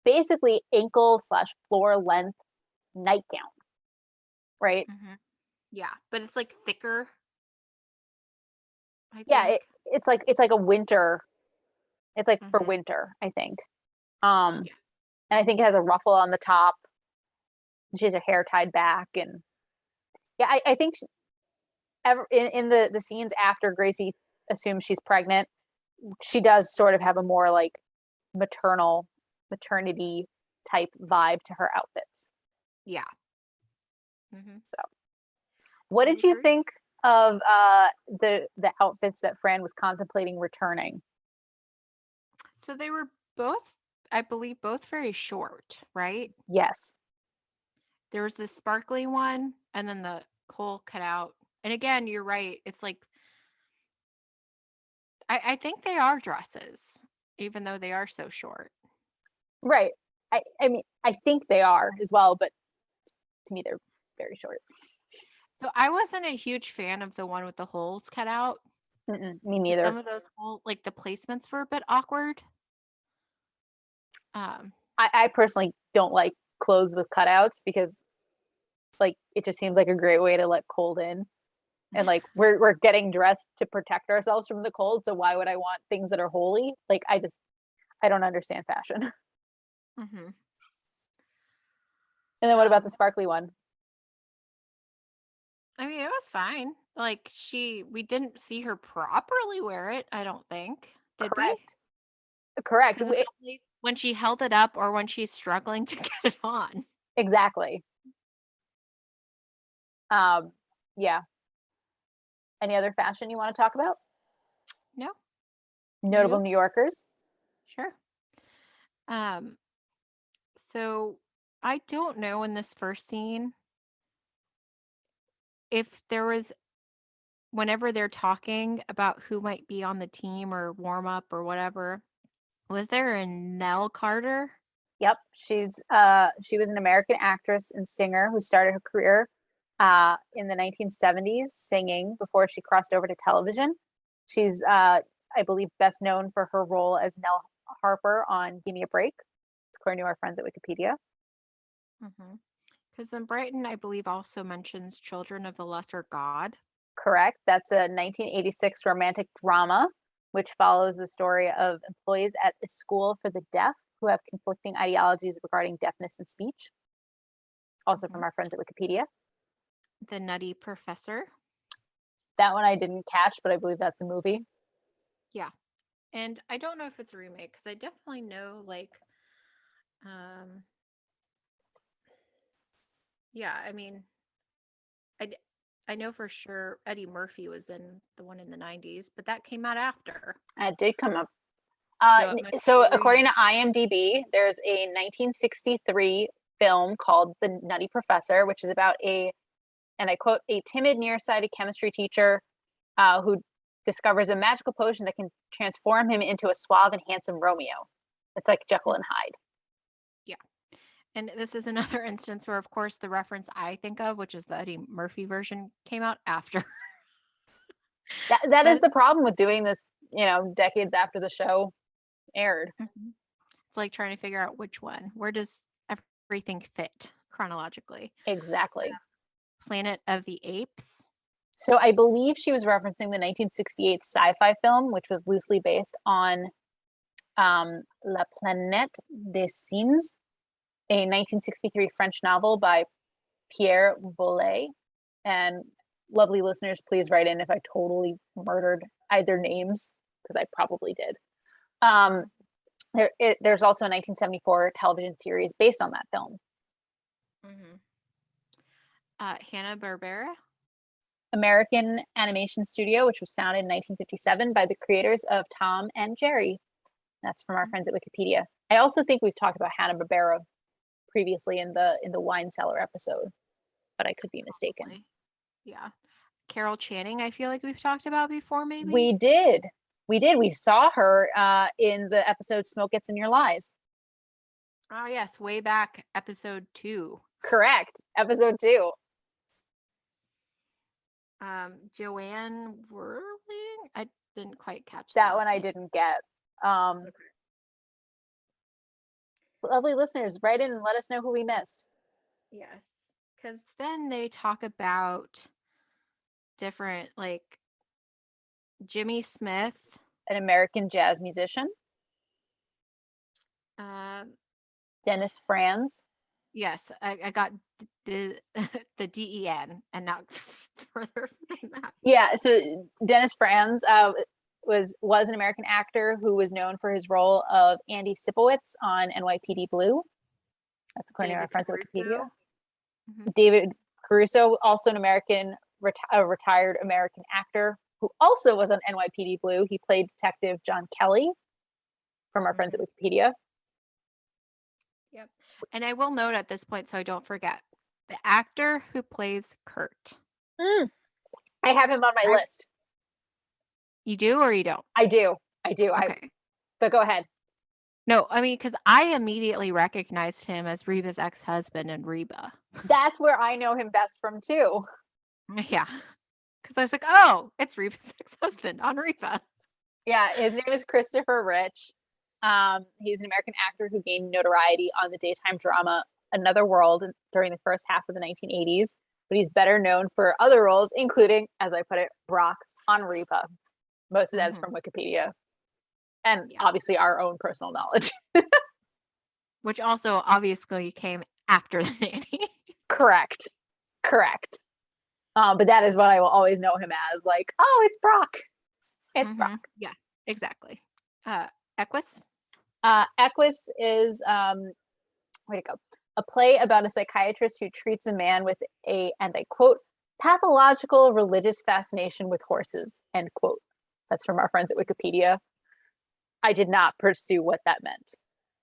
basically ankle slash floor length nightgown, right? Mhm. Yeah, but it's like thicker, I Yeah, think. it's like a winter. It's like for Mhm. winter, I think. Um, Yeah. and I think it has a ruffle on the top. She has her hair tied back, and yeah, I think in the scenes after Gracie assumes she's pregnant, she does sort of have a more like maternity type vibe to her outfits. Yeah. Mhm. So, what I did you agree. think of the outfits that Fran was contemplating returning? So they were both, I believe, both very short, right? Yes, There was the sparkly one and then the Cole cutout. And again, you're right. It's like I think they are dresses, even though they are so short. right. I mean, I think they are as well, but to me, they're very short. So I wasn't a huge fan of the one with the holes cut out. Mm-mm, me 'Cause neither. some of those hole like the placements were a bit awkward. Um, I personally don't like clothes with cutouts because like it just seems like a great way to let cold in. And like we're getting dressed to protect ourselves from the cold. So why would I want things that are holy? Like I don't understand fashion. mhm. And then what about the Um, sparkly one? I mean, it was fine. Like we didn't see her properly wear it. I don't think, did we? Correct. Correct. Because it's only when she held it up or when she's struggling to get it on. Exactly. Um, yeah. Any other fashion you want to talk about? No, Notable you New Yorkers. sure. Um, so I don't know in this first scene if there was whenever they're talking about who might be on the team or warm up or whatever, was there a Nell Carter? Yep, she was an American actress and singer who started her career in the 1970s singing before she crossed over to television. She's I believe best known for her role as Nell Harper on Give Me a Break. It's according to our friends at Wikipedia. Because then Brighton, I believe, also mentions Children of the Lesser God. Correct. That's a 1986 romantic drama which follows the story of employees at a school for the deaf who have conflicting ideologies regarding deafness and speech. Also from Mhm. our friends at Wikipedia. The Nutty Professor. That one I didn't catch, but I believe that's a movie. Yeah. And I don't know if it's a remake because I definitely know, like, um, yeah, I mean, I, d- I know for sure Eddie Murphy was in the one in the 90s, but that came out after. It did come up. So it might be So a according remake. to IMDb, there's a 1963 film called The Nutty Professor, which is about and I quote, a timid, nearsighted chemistry teacher who discovers a magical potion that can transform him into a suave and handsome Romeo. It's like Jekyll and Hyde. Yeah. And this is another instance where, of course, the reference I think of, which is the Eddie Murphy version, came out after. That is But the problem with doing this, decades after the show aired. Mhm. It's like trying to figure out which one. Where does everything fit chronologically? Exactly. Planet of the Apes. So I believe she was referencing the 1968 sci-fi film, which was loosely based on La Planète des Singes, a 1963 French novel by Pierre Boulez. And lovely listeners, please write in if I totally murdered either names, because I probably did. Um, there's also a 1974 television series based on that film. Mm-hmm. Hanna-Barbera. American Animation Studio, which was founded in 1957 by the creators of Tom and Jerry. That's from our friends at Wikipedia. I also think we've talked about Hanna-Barbera previously in the wine cellar episode, but I could be mistaken. Probably. Yeah. Carol Channing, I feel like we've talked about before, maybe. We did. We did. We saw her in the episode Smoke Gets in Your Lies. Oh, yes. Way back, episode 2. Correct. Episode 2. Joanne Whirling? I didn't quite catch the That one last I name. didn't get. Um, Okay. Lovely listeners, write in and let us know who we missed. Yes. Because then they talk about different, like, Jimmy Smith. An American jazz musician, Um, Dennis Franz. yes, I got the the DEN and not further than that. Yeah, so Dennis Franz was an American actor who was known for his role of Andy Sipowicz on NYPD Blue. That's according to our David friends at Wikipedia. Caruso. Hmm. David Caruso, also an retired American actor who also was on NYPD Blue. He played Detective John Kelly from our friends at Hmm. Wikipedia. Yep. And I will note at this point, so I don't forget, the actor who plays Kurt. Mm, I have him on my I list. You do or you don't? I do. I do. Okay. But go ahead. No, I mean, because I immediately recognized him as Reba's ex-husband in Reba. That's where I know him best from too. Yeah. Because I was like, oh, it's Reba's ex-husband on Reba. Yeah, his name is Christopher Rich. He's an American actor who gained notoriety on the daytime drama Another World during the first half of the 1980s, but he's better known for other roles, including, as I put it, Brock on Reba. Most of that is Mhm. from Wikipedia, and Yeah. obviously our own personal knowledge. Which also obviously came after the nanny. Correct. Correct. But that is what I will always know him as. Like, oh, it's Brock. It's Brock. Yeah, exactly. Equus? Equus is where'd it go? A play about a psychiatrist who treats a man with a, and I quote, pathological religious fascination with horses, end quote. That's from our friends at Wikipedia. I did not pursue what that meant.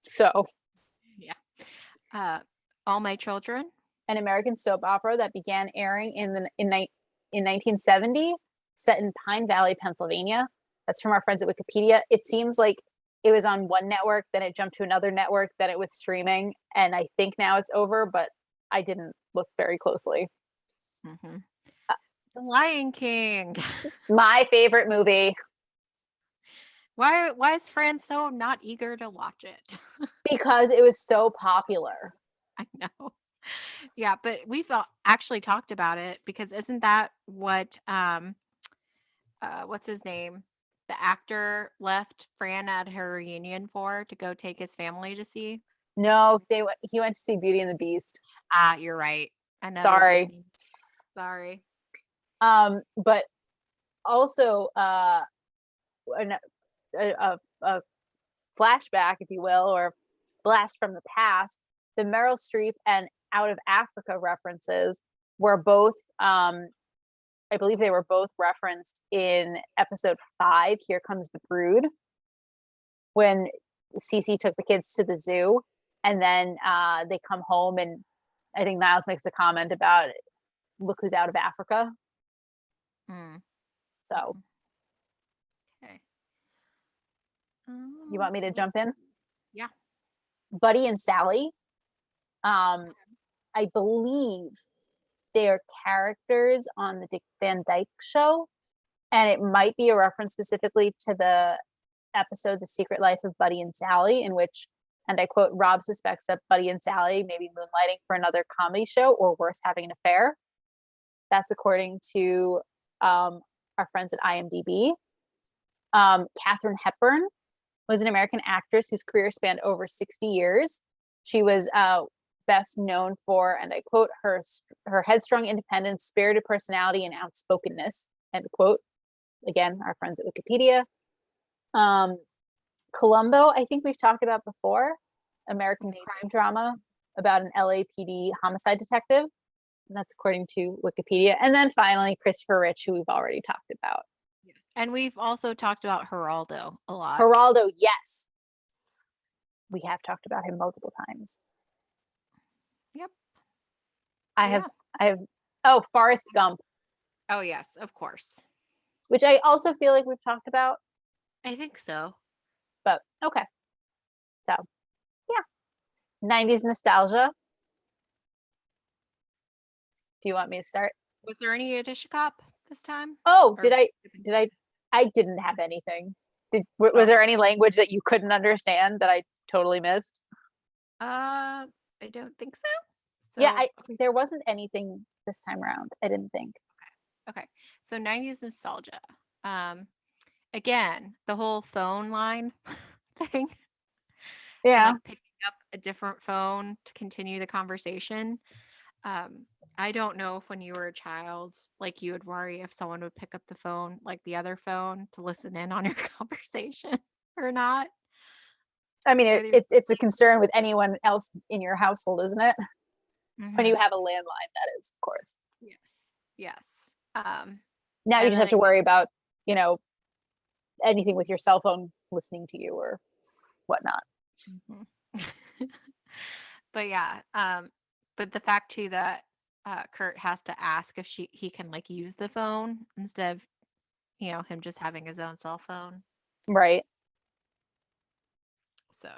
So, Yeah. Uh, All My Children? an American soap opera that began airing in 1970, set in Pine Valley, Pennsylvania. That's from our friends at Wikipedia. It seems like it was on one network, then it jumped to another network, then it was streaming, and I think now it's over, but I didn't look very closely. Mm-hmm. The Lion King. My favorite movie, Why is Fran so not eager to watch it? because it was so popular. I know. Yeah, but we've actually talked about it because isn't that what what's his name? The actor left Fran at her reunion for to go take his family to see? No, he went to see Beauty and the Beast. Ah, you're right. Another Sorry. Disney. Sorry. But also a, a flashback, if you will, or blast from the past, the Meryl Streep and Out of Africa references were both, I believe they were both referenced in episode 5, Here Comes the Brood, when Cece took the kids to the zoo, and then they come home, and I think Niles makes a comment about, look who's out of Africa. Mm. So, Okay. you want me to Let's jump in? see. Yeah. Buddy and Sally. I believe they are characters on the Dick Van Dyke Show, and it might be a reference specifically to the episode The Secret Life of Buddy and Sally, in which, and I quote, Rob suspects that Buddy and Sally may be moonlighting for another comedy show, or worse, having an affair. That's according to our friends at IMDb. Katharine Hepburn was an American actress whose career spanned over 60 years. She was best known for, and I quote, her headstrong independence, spirited personality, and outspokenness, end quote. Again, our friends at Wikipedia. Columbo, I think we've talked about before, American Maybe. crime drama about an LAPD homicide detective. And that's according to Wikipedia. And then finally, Christopher Rich, who we've already talked about. Yeah. And we've also talked about Geraldo a lot. Geraldo, yes. We have talked about him multiple times. Yep. I Yeah. have, oh, Forrest Gump, Oh, yes, of course. which I also feel like we've talked about, I think so. but okay. So, yeah. 90s nostalgia. Do you want me to start? Was there any Adishikop this time? Oh, Or I didn't have anything. Was oh, there any language that you couldn't understand that I totally missed? I don't think so. Yeah, So, okay. there wasn't anything this time around. I didn't think. Okay. So 90s nostalgia. Um, Again, the whole phone line thing and Yeah. like picking up a different phone to continue the conversation. Um, I don't know if when you were a child, like you would worry if someone would pick up the phone, like the other phone, to listen in on your conversation or not. I mean, With your it's a concern with anyone else in your household, isn't it? When you Mhm. have a landline, that is, of course. Yes. Yes. Now you And just then have to worry about, you know, anything with your cell phone listening to you or whatnot. Mhm. But yeah, but the fact too that Kurt has to ask if he can like use the phone instead of him just having his own cell phone. Right. So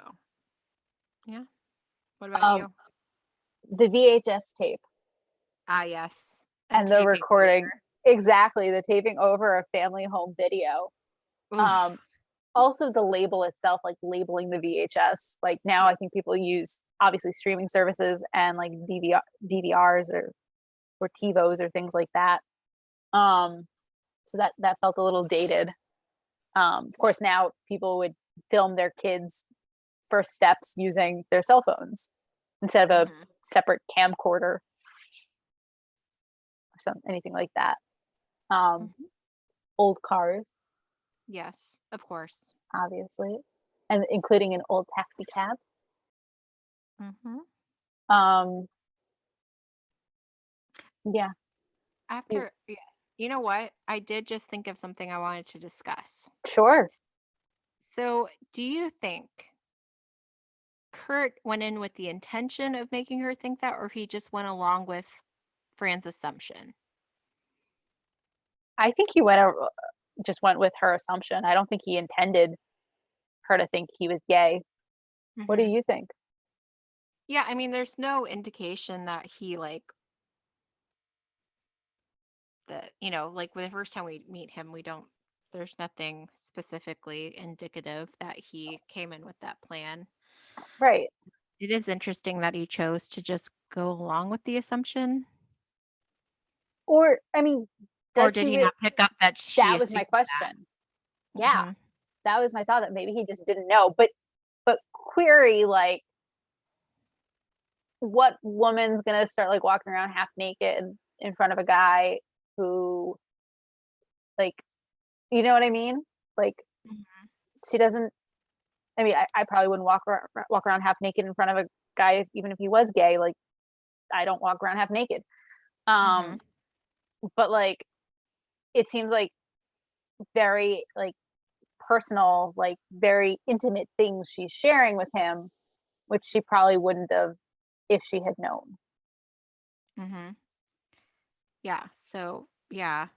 yeah. What about Um, you? the VHS tape Ah, yes, and and the taping recording. Exactly. The taping over a family home video. over. Oof. also the label itself, like labeling the VHS. Like now, Yeah. I think people use obviously streaming services and like DVRs or TiVos or things like that. So that felt a little dated. Of course, now people would film their kids' first steps using their cell phones instead of a Hmm. separate camcorder or anything like that. Um, Hmm. Old cars, Yes, of course. obviously, and including an old taxi cab. Hmm. Um, yeah, After, yes. You know what? I did just think of something I wanted to discuss. sure. So, do you think Kurt went in with the intention of making her think that, or he just went along with Fran's assumption? I think he just went with her assumption. I don't think he intended her to think he was gay. What do Hmm. you think? Yeah, I mean, there's no indication that he like that, like the first time we meet him, we don't, there's nothing specifically indicative that he came in with that plan. Right. It is interesting that he chose to just go along with the assumption. Or, I mean, Or does did he he really? not pick up that she That was my assumed that? question. Yeah, Hmm. that was my thought that maybe he just didn't know. But query like what woman's gonna start like walking around half naked in front of a guy who like you know what I mean? Like Hmm. she doesn't. I mean, I probably wouldn't walk around half naked in front of a guy even if he was gay. Like I don't walk around half naked. Hmm. Um, but like it seems like very like personal, like very intimate things she's sharing with him, which she probably wouldn't have if she had known. Hmm. Yeah. So, yeah.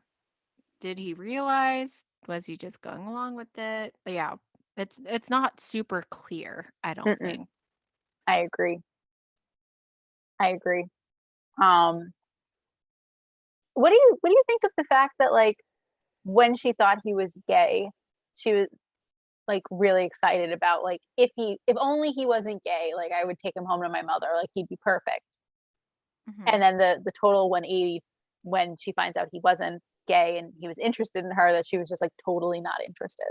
Did he realize? Was he just going along with it? Yeah. It's not super clear, I don't Mm-mm, think. I agree. I agree. Um, what do you think of the fact that like when she thought he was gay, she was like really excited about like if only he wasn't gay, like I would take him home to my mother, like he'd be perfect. Hmm. And then the total 180 when she finds out he wasn't gay and he was interested in her, that she was just like totally not interested.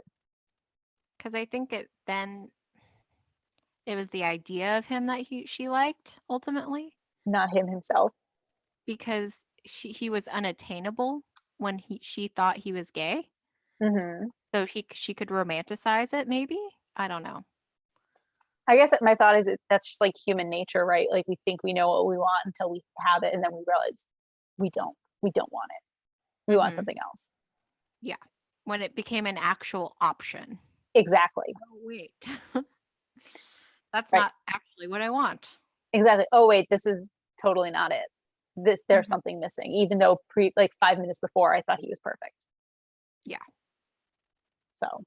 Because I think it was the idea of him that she liked ultimately, Not him himself. because he was unattainable when she thought he was gay. Hmm. So she could romanticize it, maybe. I don't know. I guess my thought is that's just like human nature, right? Like we think we know what we want until we have it, and then we realize we don't. We don't want it. We want Hmm. something else. Yeah, when it became an actual option. Exactly. Oh wait, that's Right. not actually what I want. Exactly. Oh wait, this is totally not it. There's Hmm. something missing. Even though like 5 minutes before I thought he was perfect. Yeah. So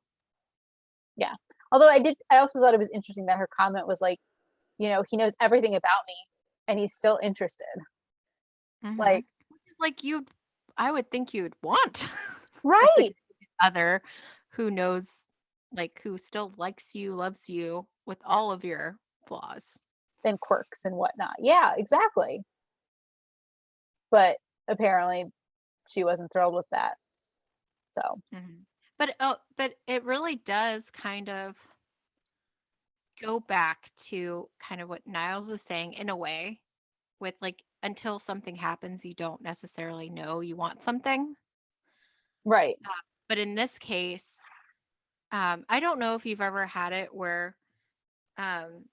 yeah. Although I also thought it was interesting that her comment was like, he knows everything about me and he's still interested. Hmm. Like, Which is like I would think you'd want a right. significant other who knows, like, who still likes you, loves you with all of your flaws. And quirks and whatnot. Yeah, exactly. But apparently she wasn't thrilled with that. So Hmm. But it really does kind of go back to kind of what Niles was saying in a way, with like until something happens, you don't necessarily know you want something. right. Uh, but in this case, I don't know if you've ever had it where um,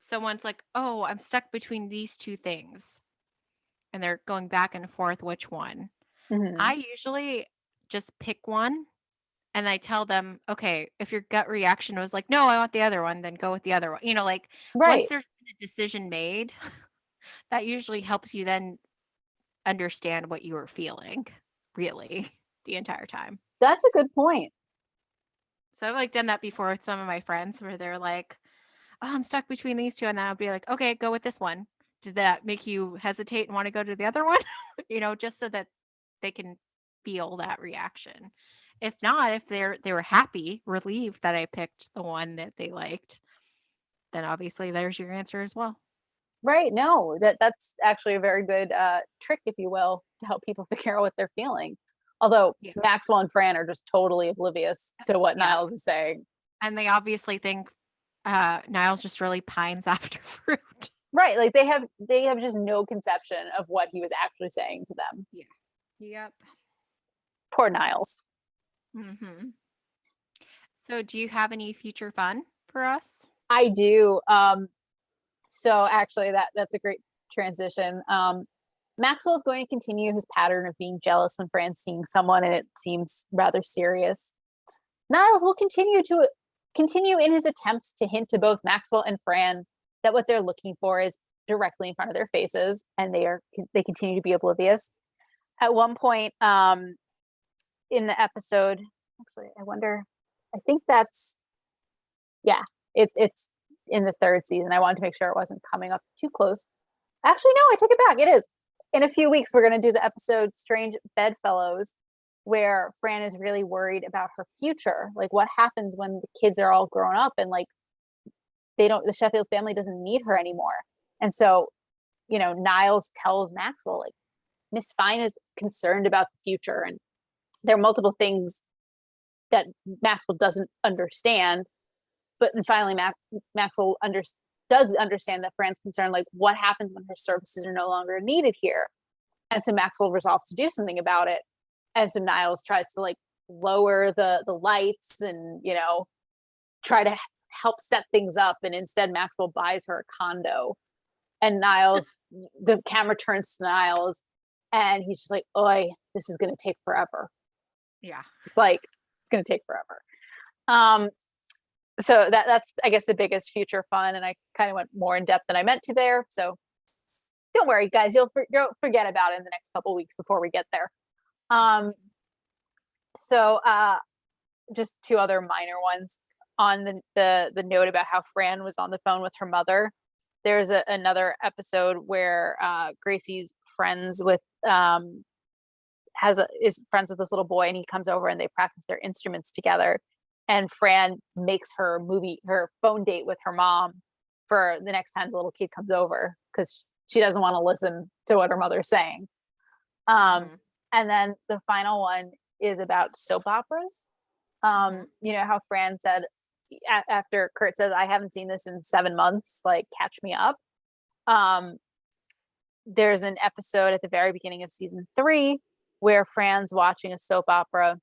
someone's like, "Oh, I'm stuck between these two things," and they're going back and forth which one. Hmm. I usually just pick one and I tell them, "Okay, if your gut reaction was like, no, I want the other one, then go with the other one." Like once Right. there's been a decision made, that usually helps you then understand what you were feeling, really, the entire time. That's a good point. So I've like done that before with some of my friends where they're like, "Oh, I'm stuck between these two," and then I'll be like, "Okay, go with this one." Did that make you hesitate and want to go to the other one? Just so that they can feel that reaction. If not, if they were happy, relieved that I picked the one that they liked, then obviously there's your answer as well. Right. No, that's actually a very good trick, if you will, to help people figure out what they're feeling. Although Yeah. Maxwell and Fran are just totally oblivious to what Yeah. Niles is saying. And they obviously think Niles just really pines after fruit. Right. Like they have just no conception of what he was actually saying to them. Yeah. Yep. Poor Niles. Hmm. So, do you have any future fun for us? I do. So actually that's a great transition. Maxwell is going to continue his pattern of being jealous when Fran's seeing someone and it seems rather serious. Niles will continue in his attempts to hint to both Maxwell and Fran that what they're looking for is directly in front of their faces, and they continue to be oblivious. At one point, in the episode, actually, I wonder. I think that's yeah, it's in the third season. I wanted to make sure it wasn't coming up too close. Actually, no, I take it back. It is. In a few weeks, we're going to do the episode Strange Bedfellows, where Fran is really worried about her future. Like, what happens when the kids are all grown up and, like, the Sheffield family doesn't need her anymore. And so, Niles tells Maxwell, like, Miss Fine is concerned about the future. And there are multiple things that Maxwell doesn't understand. But then finally, Maxwell does understand that Fran's concerned, like, what happens when her services are no longer needed here? And so Maxwell resolves to do something about it. And so Niles tries to, like, lower the lights and, try to help set things up. And instead, Maxwell buys her a condo. And the camera turns to Niles, and he's just like, "Oi, this is going to take forever." Yeah. It's like, it's going to take forever. So that's, I guess, the biggest future fun, and I kind of went more in depth than I meant to there. So don't worry, guys, you'll forget about it in the next couple weeks before we get there. Um, so just two other minor ones on the note about how Fran was on the phone with her mother. There's another episode where Gracie's friends with is friends with this little boy, and he comes over and they practice their instruments together. And Fran makes her phone date with her mom for the next time the little kid comes over because she doesn't want to listen to what her mother's saying. Mhm. And then the final one is about soap operas. Mhm. How Fran said after Kurt says, "I haven't seen this in 7 months, like, catch me up." Um, there's an episode at the very beginning of season 3 where Fran's watching a soap opera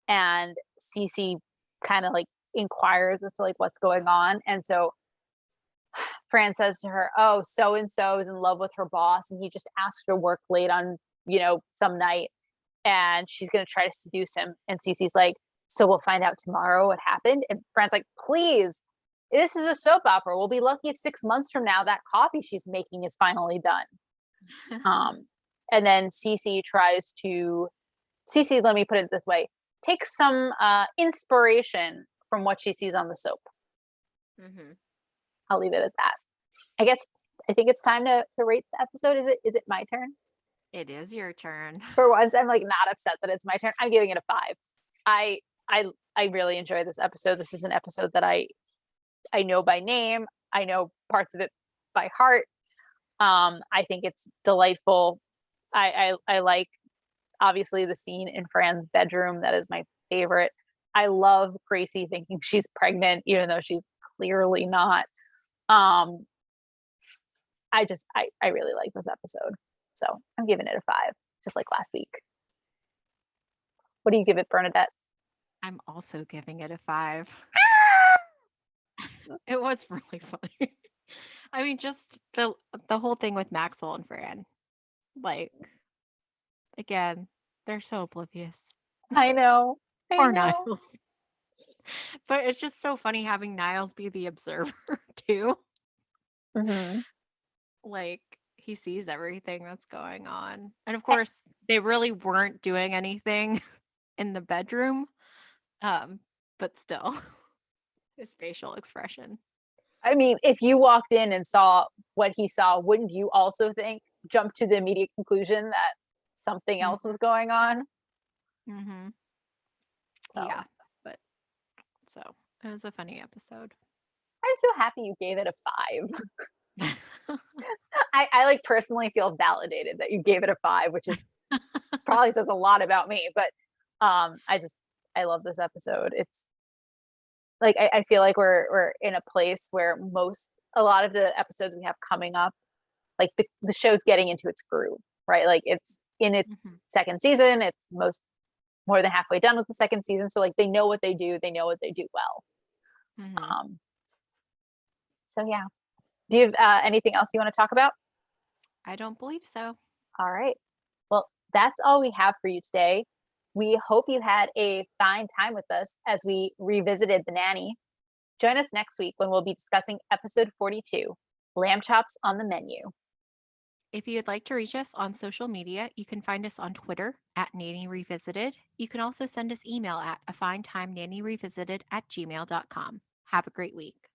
and Cece kind of, like, inquires as to, like, what's going on. And so Fran says to her, "Oh, so and so is in love with her boss, and he just asked her to work late on, some night, and she's gonna try to seduce him." And Cece's like, "So we'll find out tomorrow what happened." And Fran's like, "Please, this is a soap opera. We'll be lucky if 6 months from now that coffee she's making is finally done." And then Cece, let me put it this way, take some inspiration from what she sees on the soap. Mhm. I'll leave it at that. I think it's time to rate the episode. Is it my turn? It is your turn. For once, I'm, like, not upset that it's my turn. I'm giving it a 5. I I I really enjoy this episode. This is an episode that I know by name. I know parts of it by heart. I think it's delightful. I like, obviously, the scene in Fran's bedroom. That is my favorite. I love Gracie thinking she's pregnant, even though she's clearly not. Um, I really like this episode. So I'm giving it a 5, just like last week. What do you give it, Bernadette? I'm also giving it a 5. It was really funny. I mean, just the whole thing with Maxwell and Fran. Like, again, they're so oblivious. I know. I Poor know. Niles. But it's just so funny having Niles be the observer too. Mhm. Like, he sees everything that's going on. And of course, they really weren't doing anything in the bedroom. Um, but still, his facial expression. I mean, if you walked in and saw what he saw, wouldn't you also jump to the immediate conclusion that something else Mhm. was going on? Mhm. So Yeah, but so it was a funny episode. I'm so happy you gave it a 5. I like personally feel validated that you gave it a 5, which is probably says a lot about me. But I love this episode. It's like I feel like we're in a place where a lot of the episodes we have coming up, like the show's getting into its groove, right? Like it's in its Mhm, second season. It's more than halfway done with the second season. So like they know what they do. They know what they do well. mhm. Um, so yeah. Do you have anything else you want to talk about? I don't believe so. All right. Well, that's all we have for you today. We hope you had a fine time with us as we revisited The Nanny. Join us next week when we'll be discussing episode 42, Lamb Chops on the Menu. If you'd like to reach us on social media, you can find us on Twitter at Nanny Revisited. You can also send us email at afinetimenannyrevisited@gmail.com. Have a great week.